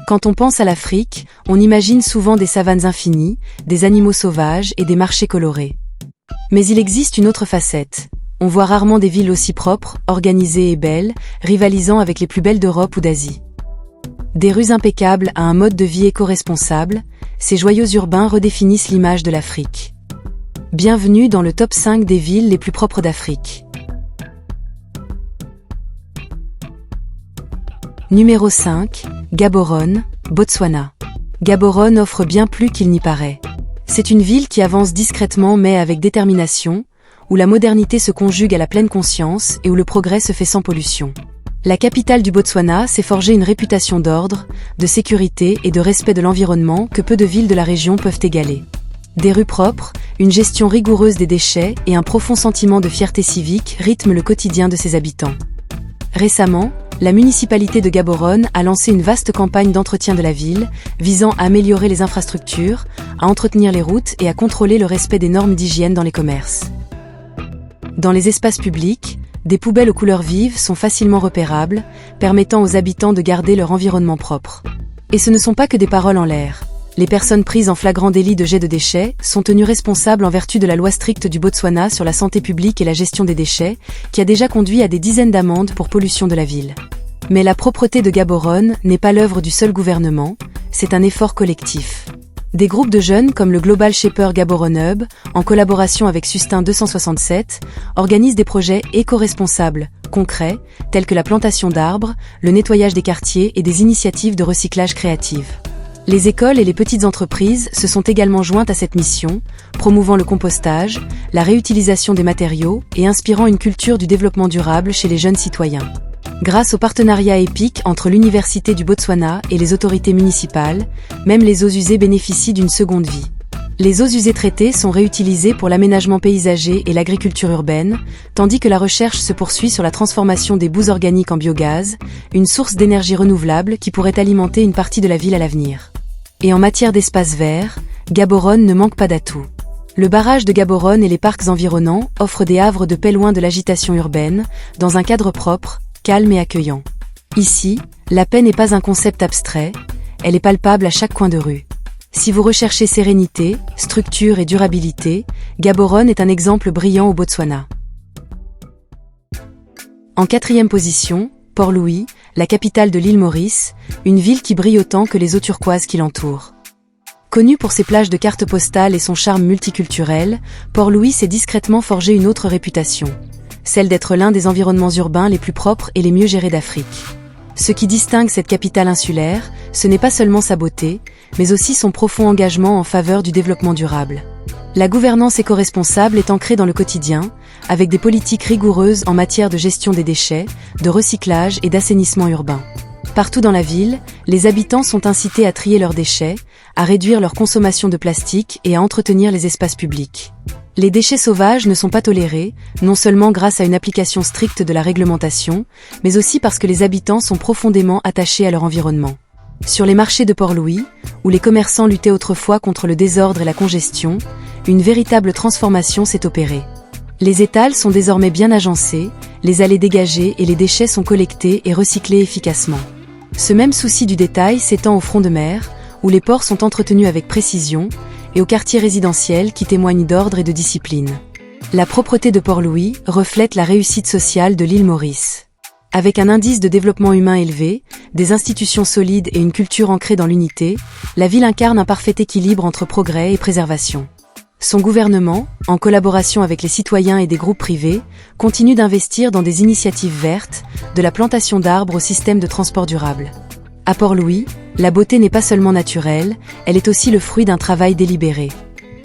Quand on pense à l'Afrique, on imagine souvent des savanes infinies, des animaux sauvages et des marchés colorés. Mais il existe une autre facette. On voit rarement des villes aussi propres, organisées et belles, rivalisant avec les plus belles d'Europe ou d'Asie. Des rues impeccables à un mode de vie éco-responsable, ces joyaux urbains redéfinissent l'image de l'Afrique. Bienvenue dans le top 5 des villes les plus propres d'Afrique. Numéro 5, Gaborone, Botswana. Gaborone offre bien plus qu'il n'y paraît. C'est une ville qui avance discrètement mais avec détermination, où la modernité se conjugue à la pleine conscience et où le progrès se fait sans pollution. La capitale du Botswana s'est forgée une réputation d'ordre, de sécurité et de respect de l'environnement que peu de villes de la région peuvent égaler. Des rues propres, une gestion rigoureuse des déchets et un profond sentiment de fierté civique rythment le quotidien de ses habitants. Récemment, la municipalité de Gaborone a lancé une vaste campagne d'entretien de la ville, visant à améliorer les infrastructures, à entretenir les routes et à contrôler le respect des normes d'hygiène dans les commerces. Dans les espaces publics, des poubelles aux couleurs vives sont facilement repérables, permettant aux habitants de garder leur environnement propre. Et ce ne sont pas que des paroles en l'air. Les personnes prises en flagrant délit de jet de déchets sont tenues responsables en vertu de la loi stricte du Botswana sur la santé publique et la gestion des déchets, qui a déjà conduit à des dizaines d'amendes pour pollution de la ville. Mais la propreté de Gaborone n'est pas l'œuvre du seul gouvernement, c'est un effort collectif. Des groupes de jeunes comme le Global Shaper Gaborone Hub, en collaboration avec Sustain 267, organisent des projets éco-responsables, concrets, tels que la plantation d'arbres, le nettoyage des quartiers et des initiatives de recyclage créatives. Les écoles et les petites entreprises se sont également jointes à cette mission, promouvant le compostage, la réutilisation des matériaux et inspirant une culture du développement durable chez les jeunes citoyens. Grâce au partenariat épique entre l'Université du Botswana et les autorités municipales, même les eaux usées bénéficient d'une seconde vie. Les eaux usées traitées sont réutilisées pour l'aménagement paysager et l'agriculture urbaine, tandis que la recherche se poursuit sur la transformation des boues organiques en biogaz, une source d'énergie renouvelable qui pourrait alimenter une partie de la ville à l'avenir. Et en matière d'espaces verts, Gaborone ne manque pas d'atouts. Le barrage de Gaborone et les parcs environnants offrent des havres de paix loin de l'agitation urbaine, dans un cadre propre, calme et accueillant. Ici, la paix n'est pas un concept abstrait, elle est palpable à chaque coin de rue. Si vous recherchez sérénité, structure et durabilité, Gaborone est un exemple brillant au Botswana. En 4e position, Port-Louis, la capitale de l'île Maurice, une ville qui brille autant que les eaux turquoises qui l'entourent. Connue pour ses plages de cartes postales et son charme multiculturel, Port-Louis s'est discrètement forgé une autre réputation, celle d'être l'un des environnements urbains les plus propres et les mieux gérés d'Afrique. Ce qui distingue cette capitale insulaire, ce n'est pas seulement sa beauté, mais aussi son profond engagement en faveur du développement durable. La gouvernance éco-responsable est ancrée dans le quotidien, avec des politiques rigoureuses en matière de gestion des déchets, de recyclage et d'assainissement urbain. Partout dans la ville, les habitants sont incités à trier leurs déchets, à réduire leur consommation de plastique et à entretenir les espaces publics. Les déchets sauvages ne sont pas tolérés, non seulement grâce à une application stricte de la réglementation, mais aussi parce que les habitants sont profondément attachés à leur environnement. Sur les marchés de Port-Louis, où les commerçants luttaient autrefois contre le désordre et la congestion, une véritable transformation s'est opérée. Les étals sont désormais bien agencés, les allées dégagées et les déchets sont collectés et recyclés efficacement. Ce même souci du détail s'étend au front de mer, où les ports sont entretenus avec précision, et aux quartiers résidentiels qui témoignent d'ordre et de discipline. La propreté de Port-Louis reflète la réussite sociale de l'île Maurice. Avec un indice de développement humain élevé, des institutions solides et une culture ancrée dans l'unité, la ville incarne un parfait équilibre entre progrès et préservation. Son gouvernement, en collaboration avec les citoyens et des groupes privés, continue d'investir dans des initiatives vertes, de la plantation d'arbres au système de transport durable. À Port-Louis, la beauté n'est pas seulement naturelle, elle est aussi le fruit d'un travail délibéré.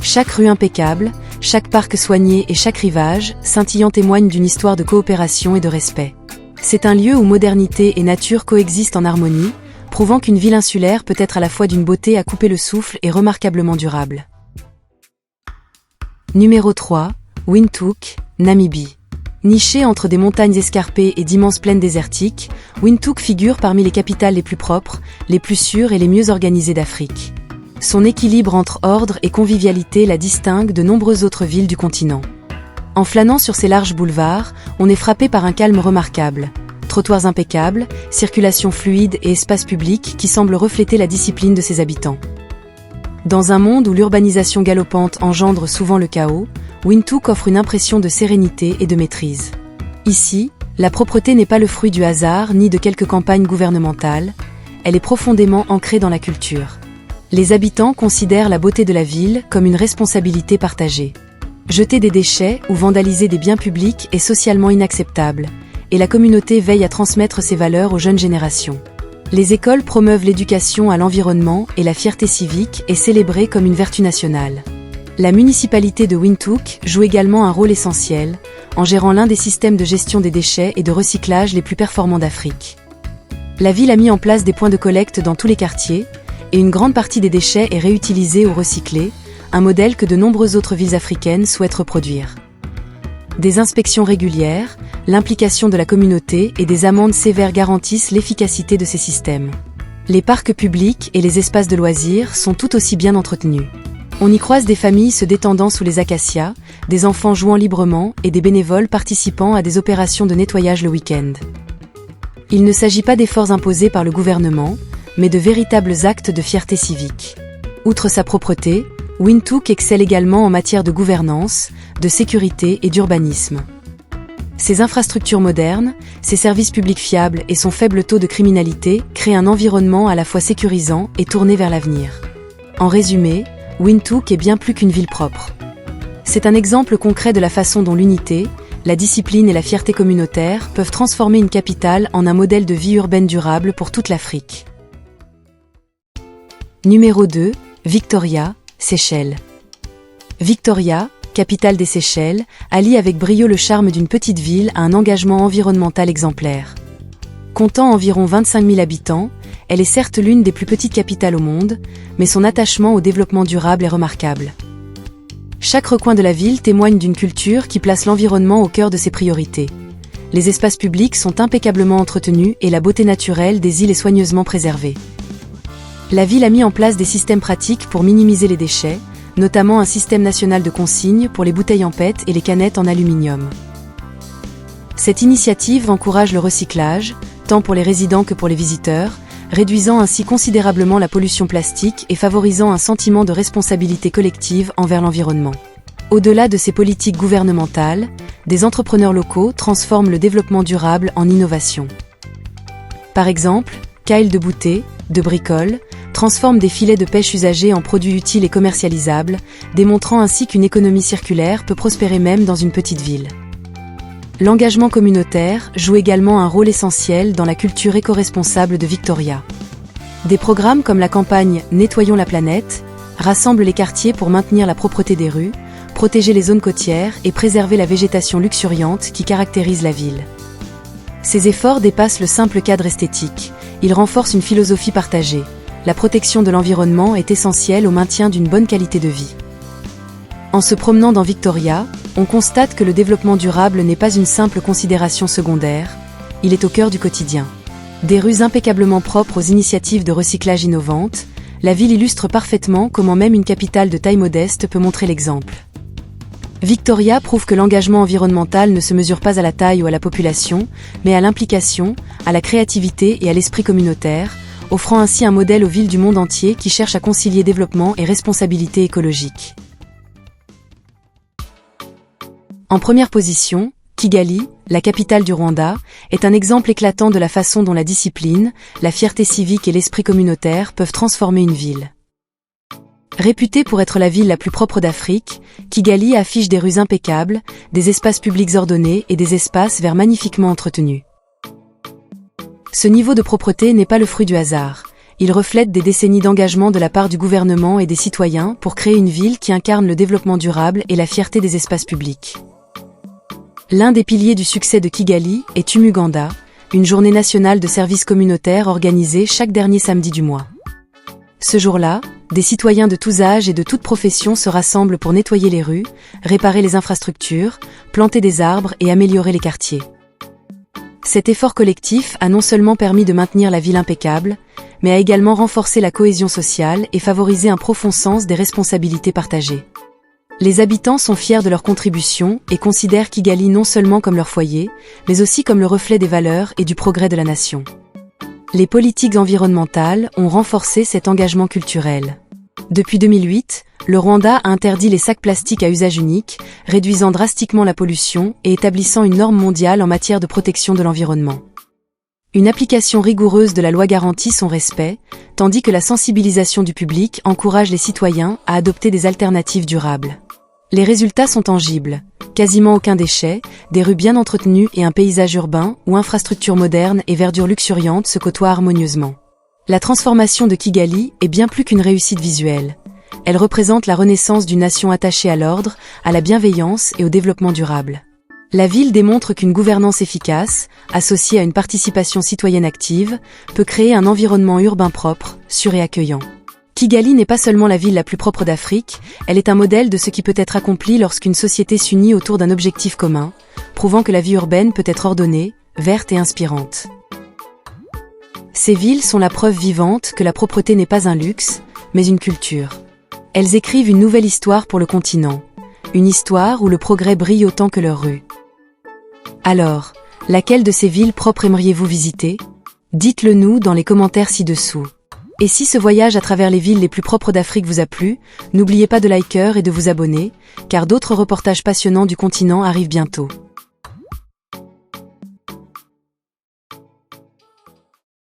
Chaque rue impeccable, chaque parc soigné et chaque rivage, scintillant témoignent d'une histoire de coopération et de respect. C'est un lieu où modernité et nature coexistent en harmonie, prouvant qu'une ville insulaire peut être à la fois d'une beauté à couper le souffle et remarquablement durable. Numéro 3, Windhoek, Namibie. Nichée entre des montagnes escarpées et d'immenses plaines désertiques, Windhoek figure parmi les capitales les plus propres, les plus sûres et les mieux organisées d'Afrique. Son équilibre entre ordre et convivialité la distingue de nombreuses autres villes du continent. En flânant sur ces larges boulevards, on est frappé par un calme remarquable. trottoirs impeccables, circulation fluide et espaces publics qui semblent refléter la discipline de ses habitants. Dans un monde où l'urbanisation galopante engendre souvent le chaos, Windhoek offre une impression de sérénité et de maîtrise. Ici, la propreté n'est pas le fruit du hasard ni de quelques campagnes gouvernementales, elle est profondément ancrée dans la culture. Les habitants considèrent la beauté de la ville comme une responsabilité partagée. Jeter des déchets ou vandaliser des biens publics est socialement inacceptable, et la communauté veille à transmettre ces valeurs aux jeunes générations. Les écoles promeuvent l'éducation à l'environnement et la fierté civique est célébrée comme une vertu nationale. La municipalité de Windhoek joue également un rôle essentiel, en gérant l'un des systèmes de gestion des déchets et de recyclage les plus performants d'Afrique. La ville a mis en place des points de collecte dans tous les quartiers, et une grande partie des déchets est réutilisée ou recyclée, un modèle que de nombreuses autres villes africaines souhaitent reproduire. Des inspections régulières, l'implication de la communauté et des amendes sévères garantissent l'efficacité de ces systèmes. Les parcs publics et les espaces de loisirs sont tout aussi bien entretenus. On y croise des familles se détendant sous les acacias, des enfants jouant librement et des bénévoles participant à des opérations de nettoyage le week-end. Il ne s'agit pas d'efforts imposés par le gouvernement, mais de véritables actes de fierté civique. Outre sa propreté, Windhoek excelle également en matière de gouvernance, de sécurité et d'urbanisme. Ses infrastructures modernes, ses services publics fiables et son faible taux de criminalité créent un environnement à la fois sécurisant et tourné vers l'avenir. En résumé, Windhoek est bien plus qu'une ville propre. C'est un exemple concret de la façon dont l'unité, la discipline et la fierté communautaire peuvent transformer une capitale en un modèle de vie urbaine durable pour toute l'Afrique. Numéro 2, Victoria, Seychelles. Victoria, capitale des Seychelles, allie avec brio le charme d'une petite ville à un engagement environnemental exemplaire. Comptant environ 25 000 habitants, elle est certes l'une des plus petites capitales au monde, mais son attachement au développement durable est remarquable. Chaque recoin de la ville témoigne d'une culture qui place l'environnement au cœur de ses priorités. Les espaces publics sont impeccablement entretenus et la beauté naturelle des îles est soigneusement préservée. La ville a mis en place des systèmes pratiques pour minimiser les déchets, notamment un système national de consigne pour les bouteilles en PET et les canettes en aluminium. Cette initiative encourage le recyclage, tant pour les résidents que pour les visiteurs, réduisant ainsi considérablement la pollution plastique et favorisant un sentiment de responsabilité collective envers l'environnement. Au-delà de ces politiques gouvernementales, des entrepreneurs locaux transforment le développement durable en innovation. Par exemple, Kyle de Boutet, de Bricole, transforme des filets de pêche usagés en produits utiles et commercialisables, démontrant ainsi qu'une économie circulaire peut prospérer même dans une petite ville. L'engagement communautaire joue également un rôle essentiel dans la culture éco-responsable de Victoria. Des programmes comme la campagne « Nettoyons la planète » rassemblent les quartiers pour maintenir la propreté des rues, protéger les zones côtières et préserver la végétation luxuriante qui caractérise la ville. Ces efforts dépassent le simple cadre esthétique, ils renforcent une philosophie partagée. La protection de l'environnement est essentielle au maintien d'une bonne qualité de vie. En se promenant dans Victoria, on constate que le développement durable n'est pas une simple considération secondaire, il est au cœur du quotidien. Des rues impeccablement propres aux initiatives de recyclage innovantes, la ville illustre parfaitement comment même une capitale de taille modeste peut montrer l'exemple. Victoria prouve que l'engagement environnemental ne se mesure pas à la taille ou à la population, mais à l'implication, à la créativité et à l'esprit communautaire, offrant ainsi un modèle aux villes du monde entier qui cherchent à concilier développement et responsabilité écologique. En première position, Kigali, la capitale du Rwanda, est un exemple éclatant de la façon dont la discipline, la fierté civique et l'esprit communautaire peuvent transformer une ville. Réputée pour être la ville la plus propre d'Afrique, Kigali affiche des rues impeccables, des espaces publics ordonnés et des espaces verts magnifiquement entretenus. Ce niveau de propreté n'est pas le fruit du hasard. Il reflète des décennies d'engagement de la part du gouvernement et des citoyens pour créer une ville qui incarne le développement durable et la fierté des espaces publics. L'un des piliers du succès de Kigali est Umuganda, une journée nationale de services communautaires organisée chaque dernier samedi du mois. Ce jour-là, des citoyens de tous âges et de toutes professions se rassemblent pour nettoyer les rues, réparer les infrastructures, planter des arbres et améliorer les quartiers. Cet effort collectif a non seulement permis de maintenir la ville impeccable, mais a également renforcé la cohésion sociale et favorisé un profond sens des responsabilités partagées. Les habitants sont fiers de leur contribution et considèrent Kigali non seulement comme leur foyer, mais aussi comme le reflet des valeurs et du progrès de la nation. Les politiques environnementales ont renforcé cet engagement culturel. Depuis 2008, le Rwanda a interdit les sacs plastiques à usage unique, réduisant drastiquement la pollution et établissant une norme mondiale en matière de protection de l'environnement. Une application rigoureuse de la loi garantit son respect, tandis que la sensibilisation du public encourage les citoyens à adopter des alternatives durables. Les résultats sont tangibles. Quasiment aucun déchet, des rues bien entretenues et un paysage urbain où infrastructures modernes et verdure luxuriante se côtoient harmonieusement. La transformation de Kigali est bien plus qu'une réussite visuelle. Elle représente la renaissance d'une nation attachée à l'ordre, à la bienveillance et au développement durable. La ville démontre qu'une gouvernance efficace, associée à une participation citoyenne active, peut créer un environnement urbain propre, sûr et accueillant. Kigali n'est pas seulement la ville la plus propre d'Afrique, elle est un modèle de ce qui peut être accompli lorsqu'une société s'unit autour d'un objectif commun, prouvant que la vie urbaine peut être ordonnée, verte et inspirante. Ces villes sont la preuve vivante que la propreté n'est pas un luxe, mais une culture. Elles écrivent une nouvelle histoire pour le continent, une histoire où le progrès brille autant que leurs rues. Alors, laquelle de ces villes propres aimeriez-vous visiter? Dites-le nous dans les commentaires ci-dessous. Et si ce voyage à travers les villes les plus propres d'Afrique vous a plu, n'oubliez pas de liker et de vous abonner, car d'autres reportages passionnants du continent arrivent bientôt.